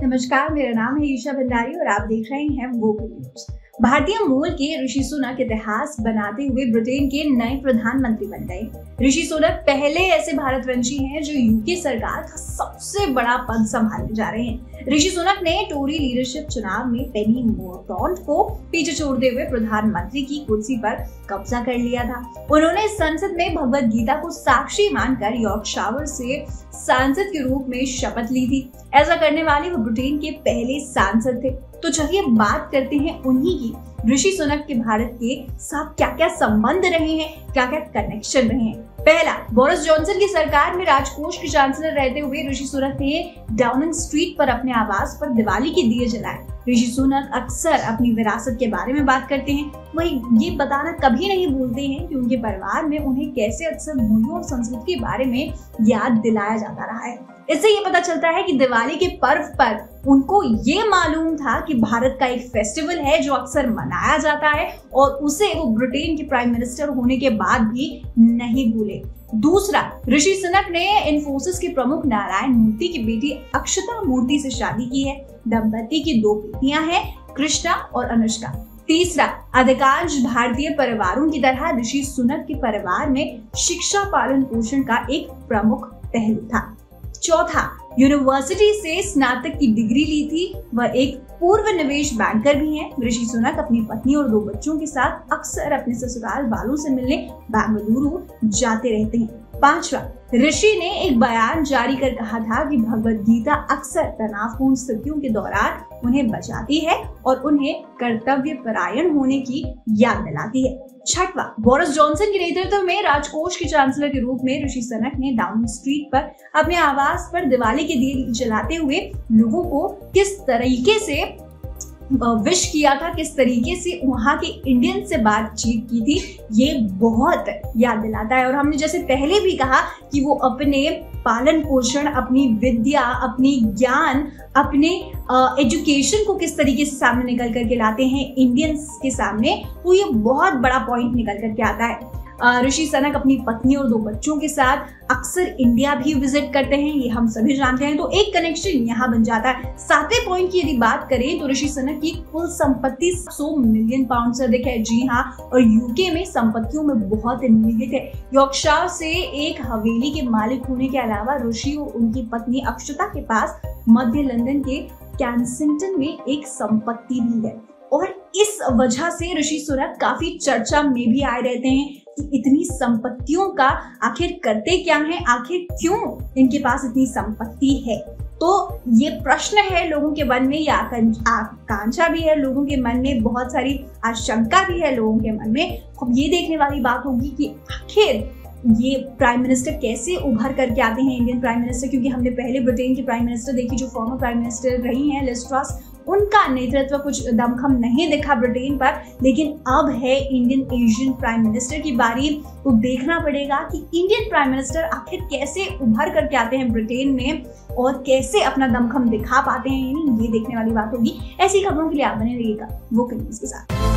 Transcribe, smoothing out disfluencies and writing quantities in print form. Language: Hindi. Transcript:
नमस्कार, मेरा नाम है ईशा भंडारी और आप देख रहे हैं वोकल न्यूज। भारतीय मूल के ऋषि सुनक इतिहास बनाते हुए ब्रिटेन के नए प्रधानमंत्री बन गए। ऋषि सुनक पहले ऐसे भारतवंशी हैं जो यूके सरकार का सबसे बड़ा पद संभालने जा रहे हैं। ऋषि सुनक ने टोरी लीडरशिप चुनाव में पेनी मोरटॉन्ट को पीछे छोड़ते हुए प्रधानमंत्री की कुर्सी पर कब्जा कर लिया था। उन्होंने संसद में भगवत गीता को साक्षी मानकर यॉर्कशायर से सांसद के रूप में शपथ ली थी। ऐसा करने वाले वो ब्रिटेन के पहले सांसद थे। तो चलिए बात करते हैं उन्हीं की। ऋषि सुनक के भारत के साथ क्या क्या संबंध रहे हैं, क्या क्या कनेक्शन रहे हैं। पहला, बोरिस जॉनसन की सरकार में राजकोष के चांसलर रहते हुए ऋषि सुनक ने डाउनिंग स्ट्रीट पर अपने आवास पर दिवाली के दिए जलाए। ऋषि सुनक अक्सर अपनी विरासत के बारे में बात करते हैं, वही ये बताना कभी नहीं भूलते हैं कि उनके परिवार में उन्हें कैसे अक्सर मूल्यों और संस्कृति के बारे में याद दिलाया जाता रहा है। इससे ये पता चलता है कि दिवाली के पर्व पर उनको ये मालूम था कि भारत का एक फेस्टिवल है जो अक्सर मनाया जाता है और उसे वो ब्रिटेन के प्राइम मिनिस्टर होने के बाद भी नहीं भूले। दूसरा, ऋषि सुनक ने इन्फोसिस के प्रमुख नारायण मूर्ति की बेटी अक्षता मूर्ति से शादी की है। दंपति की 2 बेटियां हैं, कृष्णा और अनुष्का। तीसरा, अधिकांश भारतीय परिवारों की तरह ऋषि सुनक के परिवार में शिक्षा पालन पोषण का एक प्रमुख पहलू था। चौथा, यूनिवर्सिटी से स्नातक की डिग्री ली थी। वह एक पूर्व निवेश बैंकर भी हैं। ऋषि सुनक अपनी पत्नी और 2 बच्चों के साथ अक्सर अपने ससुराल वालों से मिलने बेंगलुरु जाते रहते हैं। पांचवा, ऋषि ने एक बयान जारी कर कहा था कि भगवत गीता अक्सर तनावपूर्ण स्थितियों के दौरान उन्हें बचाती है और उन्हें कर्तव्य परायण होने की याद दिलाती है। छठवा, बोरिस जॉनसन के नेतृत्व में राजकोष के चांसलर के रूप में ऋषि सुनक ने डाउनिंग स्ट्रीट पर अपने आवास पर दिवाली के दिए जलाते हुए लोगों को किस तरीके से विश किया था, किस तरीके से वहां के इंडियन से बातचीत की थी, ये बहुत याद दिलाता है। और हमने जैसे पहले भी कहा कि वो अपने पालन पोषण, अपनी विद्या, अपनी ज्ञान, अपने एजुकेशन को किस तरीके से सामने निकल करके लाते हैं इंडियंस के सामने, तो ये बहुत बड़ा पॉइंट निकल करके आता है। ऋषि सुनक अपनी पत्नी और 2 बच्चों के साथ अक्सर इंडिया भी विजिट करते हैं, ये हम सभी जानते हैं। तो एक कनेक्शन यहाँ बन जाता है। 7वें पॉइंट की यदि बात करें तो ऋषि सुनक की कुल संपत्ति 100 मिलियन पाउंड से अधिक है। जी हाँ, और यूके में संपत्तियों में बहुत निहित है। यॉर्कशायर से एक हवेली के मालिक होने के अलावा ऋषि और उनकी पत्नी अक्षता के पास मध्य लंदन के कैंसिंगटन में एक संपत्ति भी है। और इस वजह से ऋषि सुनक काफी चर्चा में भी आए रहते हैं कि इतनी संपत्तियों का आखिर करते क्या हैं, आखिर क्यों इनके पास इतनी संपत्ति है। तो ये प्रश्न है लोगों के मन में, या आकांक्षा भी है लोगों के मन में, बहुत सारी आशंका भी है लोगों के मन में। अब ये देखने वाली बात होगी कि आखिर ये प्राइम मिनिस्टर कैसे उभर करके आते हैं, इंडियन प्राइम मिनिस्टर। क्योंकि हमने पहले ब्रिटेन की प्राइम मिनिस्टर देखी जो फॉर्मर प्राइम मिनिस्टर रही हैं, लिज ट्रस, उनका नेतृत्व कुछ दमखम नहीं दिखा ब्रिटेन पर। लेकिन अब है इंडियन एशियन प्राइम मिनिस्टर की बारी। तो देखना पड़ेगा कि इंडियन प्राइम मिनिस्टर आखिर कैसे उभर करके आते हैं ब्रिटेन में और कैसे अपना दमखम दिखा पाते हैं, ये देखने वाली बात होगी। ऐसी खबरों के लिए आप बने रहिएगा वोकल न्यूज के साथ।